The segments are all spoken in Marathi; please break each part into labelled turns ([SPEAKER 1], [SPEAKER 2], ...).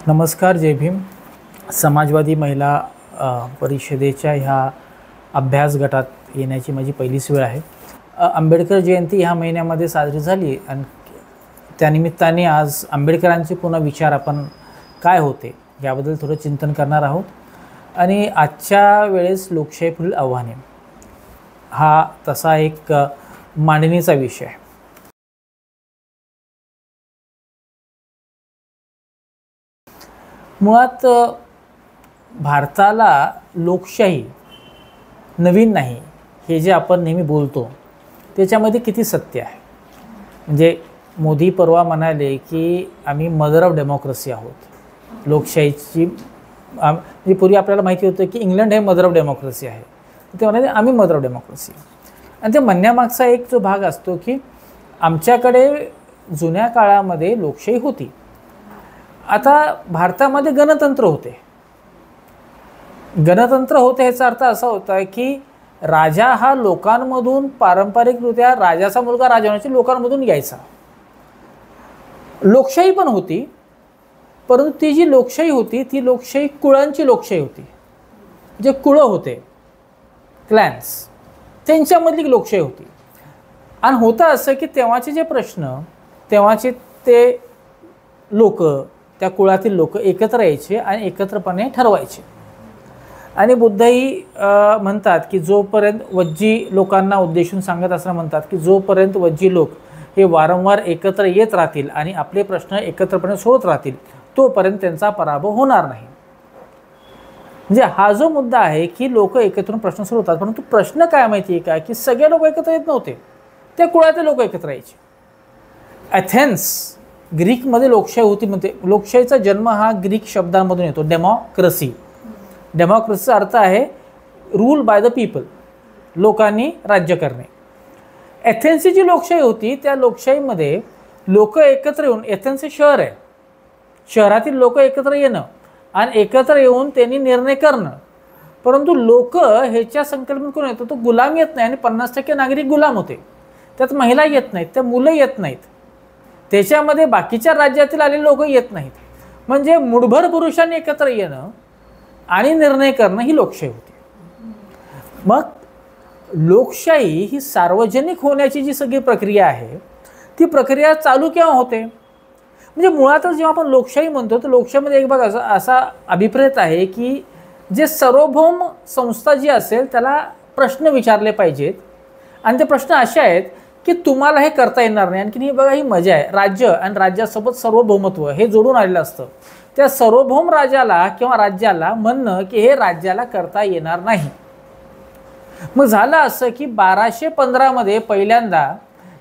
[SPEAKER 1] नमस्कार, जय भीम. समाजवादी महिला परिषदेच्या ह्या अभ्यास गटात येण्याची माझी पहिलीच वेळ आहे. आंबेडकर जयंती ह्या महिन्यामध्ये साजरी झाली आणि त्यानिमित्ताने आज आंबेडकरांचे पुन्हा विचार आपण काय होते याबद्दल थोडं चिंतन करणार आहोत. आणि आजच्या वेळेस लोकशाही पुढील आव्हाने हा तसा एक मांडणीचा विषय आहे. मुळात भारताला लोकशाही नवीन नाही हे जे आपण नेहमी बोलतो त्याच्यामध्ये किती सत्य आहे. म्हणजे मोदी परवा म्हणाले की आम्ही मदर ऑफ डेमोक्रेसी आहोत. लोकशाहीची म्हणजे पूर्वी आपल्याला माहिती होतं की इंग्लंड हे मदर ऑफ डेमोक्रेसी आहे, ते म्हणाले आम्ही मदर ऑफ डेमोक्रेसी. आणि ते म्हणण्यामागचा एक जो भाग असतो की आमच्याकडे जुन्या काळामध्ये लोकशाही होती, आता भारतामध्ये गणतंत्र होते. गणतंत्र होते ह्याचा अर्थ असा होता की राजा हा लोकांमधून पारंपरिकरित्या राजाचा मुलगा राजा होण्याची लोकांमधून यायचा. लोकशाही पण होती, परंतु ती जी लोकशाही होती ती लोकशाही कुळांची लोकशाही होती. जे कुळं होते, क्लॅन्स, त्यांच्यामधली लोकशाही होती. आणि होतं असं की तेव्हाचे जे प्रश्न, तेव्हाचे ते लोक, त्या कुळातील लोक एकत्र यायचे आणि एकत्रपणे ठरवायचे. आणि बुद्धही म्हणतात की जोपर्यंत वज्जी लोकांना उद्देशून सांगत असताना म्हणतात की जोपर्यंत वज्जी लोक हे वारंवार एकत्र येत राहतील आणि आपले प्रश्न एकत्रपणे सोडत राहतील तोपर्यंत त्यांचा पराभव होणार नाही. म्हणजे हा जो मुद्दा आहे की लोक एकत्र प्रश्न सोडवतात, परंतु प्रश्न काय माहिती आहे का की सगळे लोक एकत्र येत नव्हते, त्या कुळातले लोक एकत्र यायचे. ॲथेन्स ग्रीकमध्ये लोकशाही होती. म्हणते लोकशाहीचा जन्म हा ग्रीक शब्दांमधून येतो, डेमोक्रेसी. डेमोक्रेसीचा अर्थ आहे रूल बाय द पीपल, लोकांनी राज्य करणे. एथेन्सची जी लोकशाही होती त्या लोकशाहीमध्ये लोक एकत्र येऊन, एथेन्स हे शहर आहे, शहरातील लोक एकत्र येणं आणि एकत्र येऊन त्यांनी निर्णय करणं. परंतु लोक ह्याच्या संकल्पनेत कोण येतो, तो गुलाम येत नाही आणि 50% नागरिक गुलाम होते. त्यात महिला येत नाहीत, त्या मुलं येत नाहीत, त्याच्यामध्ये बाकीच्या राज्यातील आलेले लोक येत नाहीत. म्हणजे मुठभर पुरुषांनी एकत्र येणं आणि निर्णय करणं ही लोकशाही होती. मग लोकशाही ही सार्वजनिक होण्याची जी सगळी प्रक्रिया आहे ती प्रक्रिया चालू केव्हा होते. म्हणजे मुळातच जेव्हा आपण लोकशाही म्हणतो तर लोकशाहीमध्ये एक भाग असा अभिप्रेत आहे की जे सार्वभौम संस्था जी असेल त्याला प्रश्न विचारले पाहिजेत. आणि ते प्रश्न असे आहेत की तुम्हाला हे करता येणार नाही. आणखी ही बघा ही मजा आहे, राज्य आणि राज्यासोबत सार्वभौमत्व हे जोडून आलेलं असतं. त्या सार्वभौम राजाला किंवा राज्याला म्हणणं की हे राज्याला करता येणार नाही. मग झालं असं की 1215 पहिल्यांदा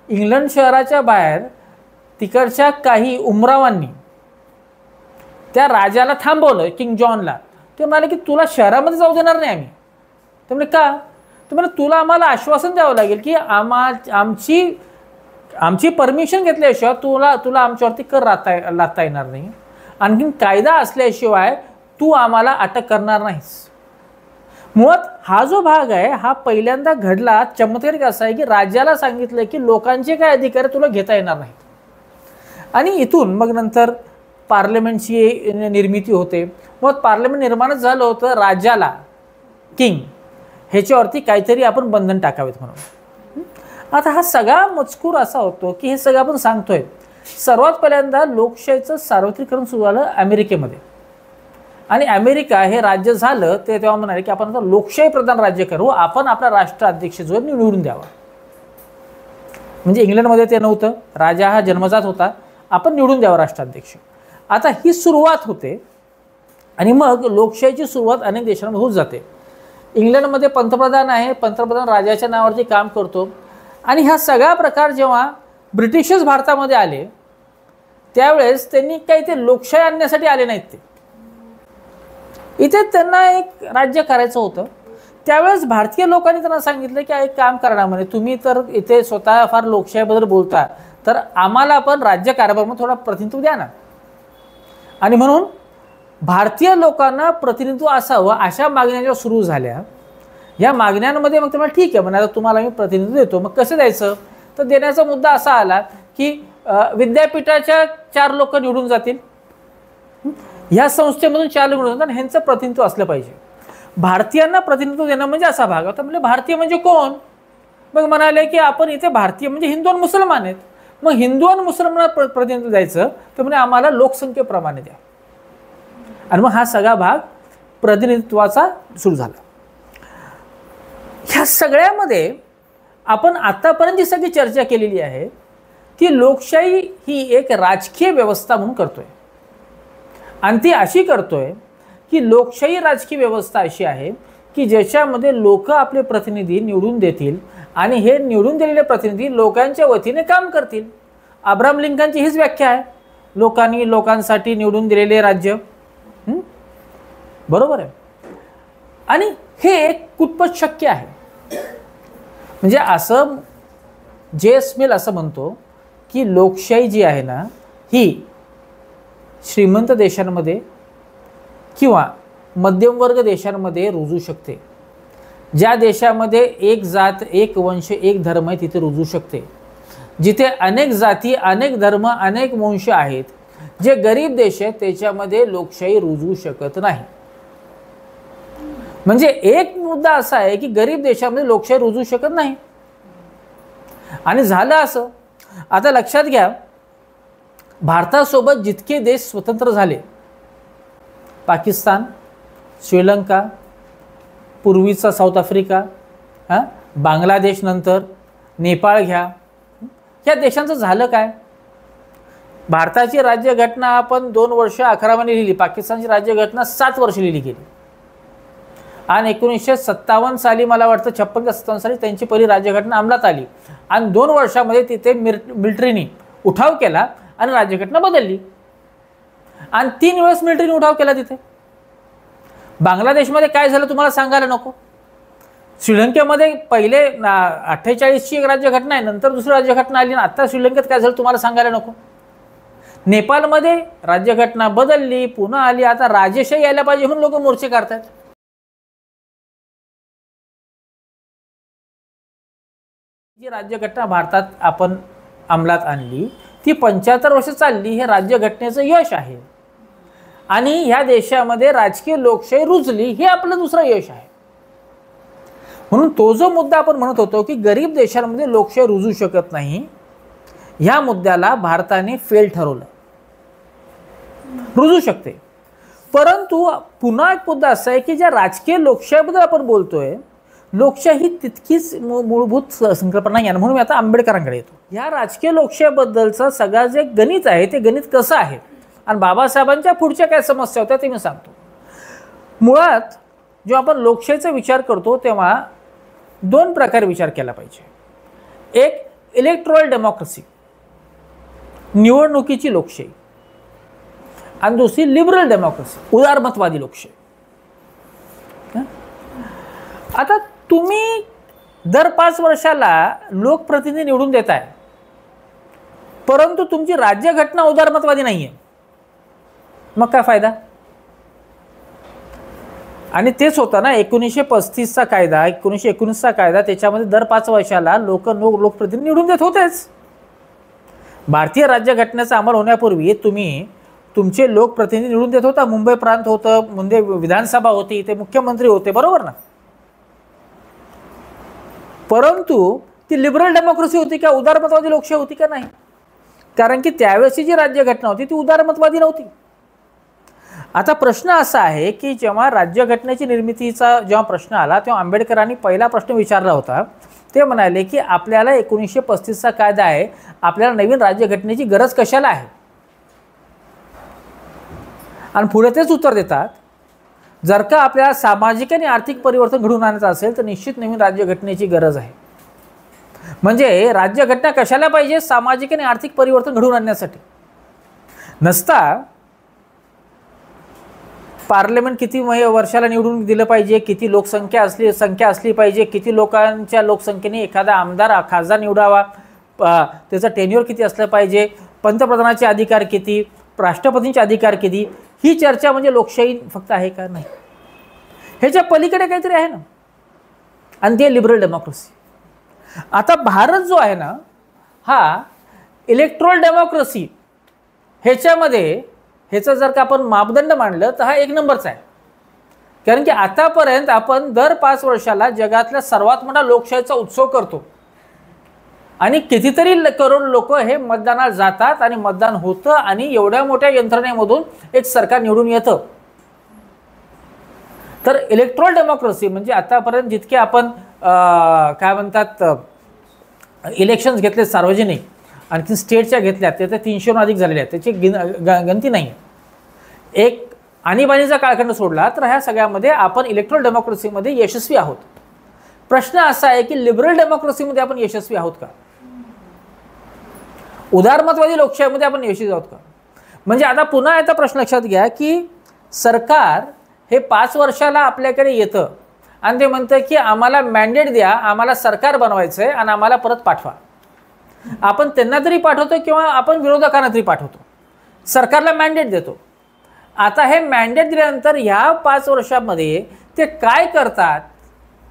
[SPEAKER 1] इंग्लंड शहराच्या बाहेर तिकडच्या काही उमरावांनी त्या राजाला थांबवलं, किंग जॉनला. ते म्हणाले की तुला शहरामध्ये जाऊ देणार नाही आम्ही. ते म्हणजे का? ते म्हणजे तुला आम्हाला आश्वासन द्यावं लागेल की आमची परमिशन घेतल्याशिवाय तुला आमच्यावरती कर लादता येणार नाही. आणखीन कायदा असल्याशिवाय तू आम्हाला अटक करणार नाहीस. मुळात हा जो भाग आहे हा पहिल्यांदा घडला चमत्कारिक असा आहे की राज्याला सांगितलं की लोकांचे काय अधिकार तुला घेता येणार नाहीत. आणि इथून मग नंतर पार्लमेंटची निर्मिती होते. मग पार्लमेंट निर्माणच झालं होतं राजाला, किंग ह्याच्यावरती काहीतरी आपण बंधन टाकावेत म्हणून. आता हा सगळा मजकूर असा होतो की हे सगळं आपण सांगतोय. सर्वात पहिल्यांदा लोकशाहीचं सार्वत्रिकरण सुरू झालं अमेरिकेमध्ये. आणि अमेरिका हे राज्य झालं ते तेव्हा म्हणाले की आपण आता लोकशाही प्रधान राज्य करू, आपण आपला राष्ट्राध्यक्ष जो निवडून द्यावा. म्हणजे इंग्लंडमध्ये ते नव्हतं, राजा हा जन्मजात होता, आपण निवडून द्यावा राष्ट्राध्यक्ष. आता ही सुरुवात होते आणि मग लोकशाहीची सुरुवात अनेक देशांमध्ये होत जाते. इंग्लंडमध्ये पंतप्रधान आहे, पंतप्रधान राजाच्या नावावरती काम करतो. आणि हा सगळा प्रकार जेव्हा ब्रिटिशच भारतामध्ये आले त्यावेळेस त्यांनी काही ते लोकशाही आणण्यासाठी आले नाहीत. ते इथे त्यांना एक राज्य करायचं होतं. त्यावेळेस भारतीय लोकांनी त्यांना सांगितलं की एक काम करणार म्हणे, तुम्ही तर इथे स्वतः फार लोकशाहीबद्दल बोलता तर आम्हाला पण राज्य कारभारामध्ये थोडा प्रतिनिधित्व द्या ना. आणि म्हणून भारतीय लोकांना प्रतिनिधित्व असावं अशा मागण्या जेव्हा सुरू झाल्या, या मागण्यांमध्ये मग तुम्हाला ठीक आहे म्हणे आता तुम्हाला मी प्रतिनिधित्व देतो. मग कसं द्यायचं तर देण्याचा मुद्दा असा आला की विद्यापीठाच्या 4 लोक निवडून जातील, ह्या संस्थेमधून 4 लोक निवडून येतात, ह्यांचं प्रतिनिधित्व असलं पाहिजे. भारतीयांना प्रतिनिधित्व देणं म्हणजे असा भाग. आता म्हणजे भारतीय म्हणजे कोण? मग म्हणाले की आपण इथे भारतीय म्हणजे हिंदू आणि मुसलमान आहेत. मग हिंदू आणि मुसलमानांना प्रतिनिधित्व द्यायचं तर म्हणजे आम्हाला लोकसंख्येप्रमाणे द्या. आणि मग हा सगळा भाग प्रतिनिधित्वाचा सुरू झाला. ह्या सगळ्यामध्ये आपण आतापर्यंत जी सगळी चर्चा केलेली आहे ती लोकशाही ही एक राजकीय व्यवस्था म्हणून करतोय. आणि ती अशी करतोय की लोकशाही राजकीय व्यवस्था अशी आहे की ज्याच्यामध्ये लोक आपले प्रतिनिधी निवडून देतील आणि हे निवडून दिलेले प्रतिनिधी लोकांच्या वतीने काम करतील. अब्राहम लिंकनची हीच व्याख्या आहे, लोकांनी लोकांसाठी निवडून दिलेले राज्य. बरोबर आहे. आणि हे कुठपत शक्य आहे. म्हणजे असं जे.एस. मिल असं म्हणतो की लोकशाही जी आहे ना ही श्रीमंत देशांमध्ये किंवा मध्यमवर्ग देशांमध्ये रुजू शकते. ज्या देशामध्ये एक जात एक वंश एक धर्म आहे तिथे रुजू शकते. जिथे अनेक जाती अनेक धर्म अनेक वंश आहेत, जे गरीब देश आहेत त्याच्यामध्ये लोकशाही रुजू शकत नाही. म्हणजे एक मुद्दा असा आहे की गरीब देशामध्ये लोकशाही रुजू शकत नाही. आणि झालं असं, आता लक्षात घ्या, भारतासोबत जितके देश स्वतंत्र झाले, पाकिस्तान, श्रीलंका, पूर्वीचा साऊथ आफ्रिका, बांगलादेश, नंतर नेपाळ घ्या, या देशांचं झालं काय? भारताची राज्यघटना आपण 2 वर्ष 11 महिने लिहिली, पाकिस्तानची राज्यघटना 7 वर्ष लिहिली गेली. आणि 1957 साली मला वाटतं 56 का 57 साली त्यांची पहिली राज्यघटना अंमलात आली आणि 2 वर्षामध्ये तिथे मिलिटरीने उठाव केला आणि राज्यघटना बदलली. आणि 3 वेळेस मिलिटरीने उठाव केला तिथे. बांगलादेशमध्ये काय झालं तुम्हाला सांगायला नको. श्रीलंकेमध्ये पहिले 48ची एक राज्यघटना आहे, नंतर दुसरी राज्यघटना आली, आणि आता श्रीलंकेत काय झालं तुम्हाला सांगायला नको. नेपाळमध्ये राज्यघटना बदलली, पुन्हा आली, आता राजेशाही यायला पाहिजे म्हणून लोक मोर्चे काढतात. जी राज्यघटना भारतात आपण अंमलात आणली ती 75 वर्ष चालली, हे राज्यघटनेचं यश आहे. आणि ह्या देशामध्ये राजकीय लोकशाही रुजली, हे आपलं दुसरं यश आहे. म्हणून तो जो मुद्दा आपण म्हणत होतो की गरीब देशांमध्ये लोकशाही रुजू शकत नाही, ह्या मुद्द्याला भारताने फेल ठरवलं. रुजू शकते, परंतु पुन्हा एक मुद्दा असा आहे की ज्या राजकीय लोकशाहीबद्दल आपण बोलतोय, लोकशाही तितकीच मूलभूत संकल्पना नाही. म्हणून मी आता आंबेडकरांकडे येतो. ह्या राजकीय लोकशाहीबद्दलचं सगळं जे गणित आहे ते गणित कसं आहे आणि बाबासाहेबांच्या पुढच्या काय समस्या होत्या ते मी सांगतो. मुळात जेव्हा आपण लोकशाहीचा विचार करतो तेव्हा 2 प्रकारे विचार केला पाहिजे. एक इलेक्टोरल डेमोक्रेसी, निवडणुकीची लोकशाही, आणि दुसरी लिबरल डेमोक्रेसी, उदारमतवादी लोकशाही. आता तुम्ही दर 5 वर्षाला लोकप्रतिनिधी निवडून देताय, परंतु तुमची राज्यघटना उदारमतवादी नाहीये, मग काय फायदा? आणि तेच होतं ना 1935चा कायदा, 1919चा कायदा, त्याच्यामध्ये दर 5 वर्षाला लोकप्रतिनिधी निवडून देत होतेच. भारतीय राज्यघटनेचा अंमल होण्यापूर्वी तुम्ही तुमचे लोकप्रतिनिधी निवडून देत होता. मुंबई प्रांत होतं, म्हणजे विधानसभा होती, ते मुख्यमंत्री होते, बरोबर ना. परंतु ती लिबरल डेमोक्रेसी होती का, उदारमतवादी लोकशाही होती का? नाही. कारण की त्यावेळेची जी राज्यघटना होती ती उदारमतवादी नव्हती. आता प्रश्न असा आहे की जेव्हा राज्यघटनेची निर्मितीचा जेव्हा प्रश्न आला तेव्हा आंबेडकरांनी पहिला प्रश्न विचारला होता. ते म्हणाले की आपल्याला 1935चा कायदा आहे, आपल्याला नवीन राज्यघटनेची गरज कशाला आहे? आणि पुढे तेच उत्तर देतात, जर का आपल्याला सामाजिक आणि आर्थिक परिवर्तन घडवून आणायचं असेल तर निश्चित नवीन राज्यघटनेची गरज आहे. म्हणजे राज्यघटना कशाला पाहिजे? सामाजिक आणि आर्थिक परिवर्तन घडवून आणण्यासाठी. नसता पार्लमेंट किती वर्षाला निवडून दिलं पाहिजे, किती संख्या असली पाहिजे, किती लोकांच्या लोकसंख्येने एखादा आमदार खासदार निवडावा, त्याचा टेन्युअर किती असलं पाहिजे, पंतप्रधानाचे अधिकार किती, राष्ट्रपतींचे अधिकार किती, ही चर्चा म्हणजे लोकशाही फक्त आहे का? नाही. ह्याच्या पलीकडे काहीतरी आहे ना, आणि ते लिबरल डेमोक्रेसी. आता भारत जो आहे ना हा इलेक्टोरल डेमोक्रेसी ह्याच्यामध्ये ह्याचं जर का आपण मापदंड मांडलं तर हा 1 नंबरचा आहे. कारण की आतापर्यंत आपण दर 5 वर्षाला जगातल्या सर्वात मोठा लोकशाहीचा उत्सव करतो आणि कितीतरी करोड लोक हे मतदानाला जातात आणि मतदान होतं आणि एवढ्या मोठ्या यंत्रणेमधून एक सरकार निवडून येतं. तर इलेक्ट्रॉल डेमोक्रेसी म्हणजे आतापर्यंत जितके आपण काय म्हणतात इलेक्शन्स घेतले सार्वजनिक, आणखी स्टेटच्या घेतल्या ते 300हून अधिक झालेले आहेत, त्याची गणती नाही. एक आणीबाणीचा काळखंड सोडला तर ह्या सगळ्यामध्ये आपण इलेक्ट्रॉल डेमोक्रेसीमध्ये यशस्वी आहोत. प्रश्न असा आहे की लिबरल डेमोक्रेसीमध्ये आपण यशस्वी आहोत का? उदारमतवादी लोकशाहीमध्ये आपण यशस्वी आहोत का? म्हणजे आता पुन्हा याचा प्रश्न लक्षात घ्या की सरकार हे 5 वर्षाला आपल्याकडे येतं आणि ते म्हणतं की आम्हाला मॅन्डेट द्या, आम्हाला सरकार बनवायचं आहे आणि आम्हाला परत पाठवा. आपण त्यांना तरी पाठवतो किंवा आपण विरोधकांना तरी पाठवतो, सरकारला मॅन्डेट देतो. आता हे मॅन्डेट दिल्यानंतर ह्या 5 वर्षामध्ये ते काय करतात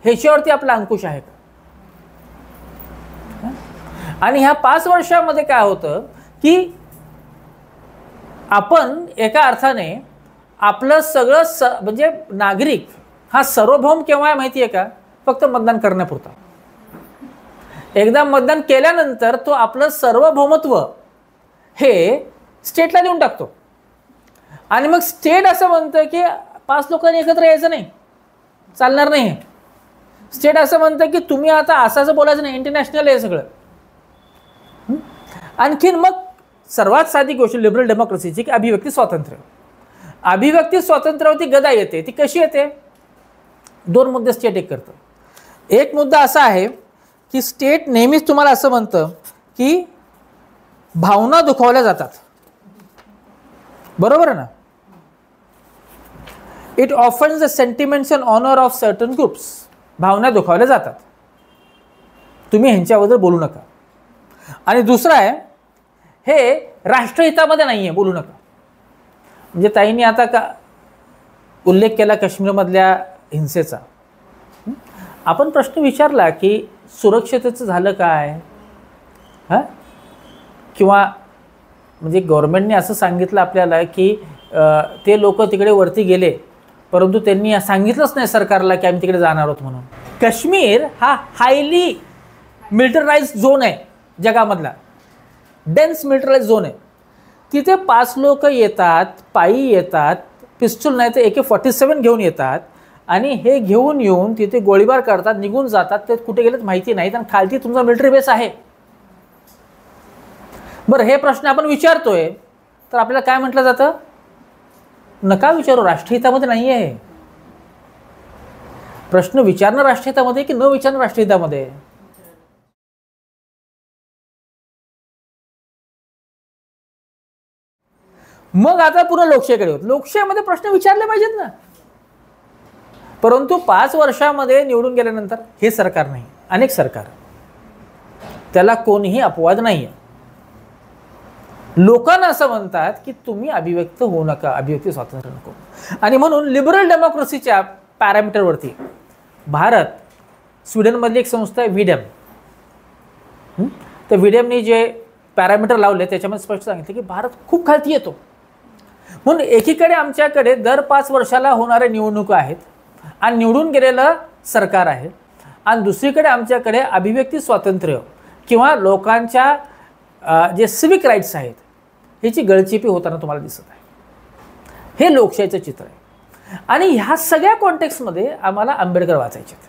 [SPEAKER 1] ह्याच्यावरती आपला अंकुश आहे का? आणि ह्या 5 वर्षामध्ये काय होतं की आपण एका अर्थाने आपलं सगळं म्हणजे नागरिक हा सार्वभौम केव्हा आहे माहिती आहे का? फक्त मतदान करण्यापुरता. एकदा मतदान केल्यानंतर तो आपलं सार्वभौमत्व हे स्टेटला देऊन टाकतो आणि मग स्टेट असं म्हणतं की 5 लोकांनी एकत्र यायचं नाही, चालणार नाही. स्टेट असं म्हणतं की तुम्ही आता असं बोलायचं नाही, इंटरनॅशनल आहे सगळं. आणखीन मग सर्वात साधी गोष्ट लिबरल डेमोक्रेसीची की अभिव्यक्ती स्वातंत्र्य. अभिव्यक्ती स्वातंत्र्यावरती गदा येते. ती कशी येते? 2 मुद्दे स्टेट एक करतं. एक मुद्दा असा आहे की स्टेट नेहमीच तुम्हाला असं म्हणतं की भावना दुखावल्या जातात, बरोबर आहे ना? It offends the sentiments and honour of certain groups. भावना दुखावल्या जातात, तुम्ही ह्यांच्याबद्दल बोलू नका. आणि दुसरं आहे हे राष्ट्रहितामध्ये नाही आहे, बोलू नका. म्हणजे ताईंनी आता का उल्लेख केला काश्मीरमधल्या हिंसेचा. आपण प्रश्न विचारला की सुरक्षतेचं झालं काय? किंवा म्हणजे गव्हर्नमेंटने असं सांगितलं आपल्याला की ते लोक तिकडे वरती गेले, परंतु त्यांनी सांगितलंच नाही सरकारला की आम्ही तिकडे जाणार आहोत म्हणून. काश्मीर हा हायली मिलिटराइज झोन आहे, जगामधला डेन्स मिलिटराइज झोन आहे. तिथे 5 लोक येतात, पायी येतात, पिस्तूल नाही तर AK-47 घेऊन येतात आणि हे घेऊन येऊन तिथे गोळीबार करतात, निघून जातात. ते कुठे गेलेत माहिती नाही आणि खालती तुमचा मिलिटरी बेस आहे. बरं, हे प्रश्न आपण विचारतोय तर आपल्याला काय म्हटलं जातं? नका विचारू, राष्ट्रहितामध्ये नाही आहे. प्रश्न विचारणं राष्ट्रहितामध्ये की न विचारणं राष्ट्रहितामध्ये? मग आता पुन्हा लोकशाहीकडे होत. लोकशाहीमध्ये प्रश्न विचारले पाहिजेत ना. परंतु 5 वर्षामध्ये निवडून गेल्यानंतर हे सरकार नाही, अनेक सरकार, त्याला कोणीही अपवाद नाही आहे. लोकांना असं म्हणतात की तुम्ही अभिव्यक्त होऊ नका, अभिव्यक्ती स्वातंत्र्य नको. आणि म्हणून लिबरल डेमोक्रेसीच्या पॅरामीटरवरती भारत, स्वीडनमधली एक संस्था आहे व्हीडम, तर व्हीडमने जे पॅरामीटर लावले त्याच्यामध्ये स्पष्ट सांगितले की भारत खूप खालती येतो. म्हणून एकीकडे आमच्याकडे दर 5 वर्षाला होणाऱ्या निवडणुका आहेत आणि निवडून गेलेलं सरकार आहे, आणि दुसरीकडे आमच्याकडे अभिव्यक्ती स्वातंत्र्य किंवा लोकांच्या जे सिविक राईट्स आहेत ह्याची गळचेपी होताना तुम्हाला दिसत आहे. हे लोकशाहीचं चित्र आहे. आणि ह्या सगळ्या कॉन्टेक्स्टमध्ये आम्हाला आंबेडकर वाचायचे आहेत.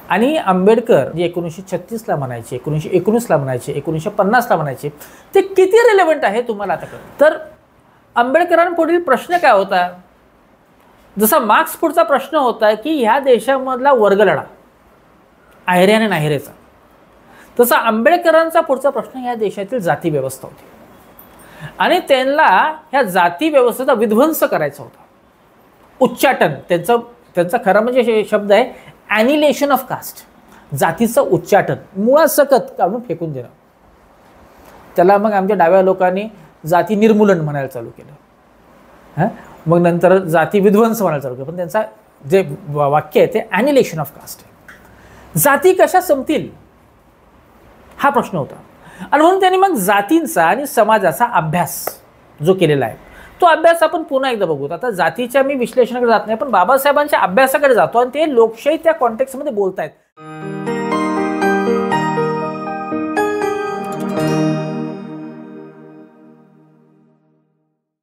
[SPEAKER 1] आणि आंबेडकर जे 1936ला म्हणायचे, 1919ला म्हणायचे, 1950ला म्हणायचे, ते किती रिलेव्हंट आहे तुम्हाला आता कळतं. तर आंबेडकरांपुढील प्रश्न काय होता? जसा मार्क्स पुढचा प्रश्न होता की ह्या देशामधला वर्गलढा आहेरे आणि नाहिरेचा, तसा आंबेडकरांचा पुढचा प्रश्न ह्या देशातील जाती व्यवस्था होती आणि त्यांना ह्या जाती व्यवस्थेचा विध्वंस करायचा होता. उच्चाटन, त्यांचा खरा म्हणजे शब्द आहे ॲनिलेशन ऑफ कास्ट, जातीचं उच्चाटन, मुळासकट काढून फेकून देणं. त्याला मग आमच्या डाव्या लोकांनी जाती निर्मूलन म्हणायला चालू केलं. मग नंतर जाती विध्वंस म्हणायला चालू केलं. पण त्यांचा जे वाक्य आहे ते ॲनिलेशन ऑफ कास्ट आहे. जाती कशा संपतील हा प्रश्न होता. आणि म्हणून त्यांनी मग जातींचा आणि समाजाचा अभ्यास जो केलेला आहे तो अभ्यास आपण पुन्हा एकदा बघू. आता जातीच्या मी विश्लेषणाकडे जात नाही, पण बाबासाहेबांच्या अभ्यासाकडे जातो आणि ते लोकशाही त्या कॉन्टेक्स्टमध्ये बोलतायत.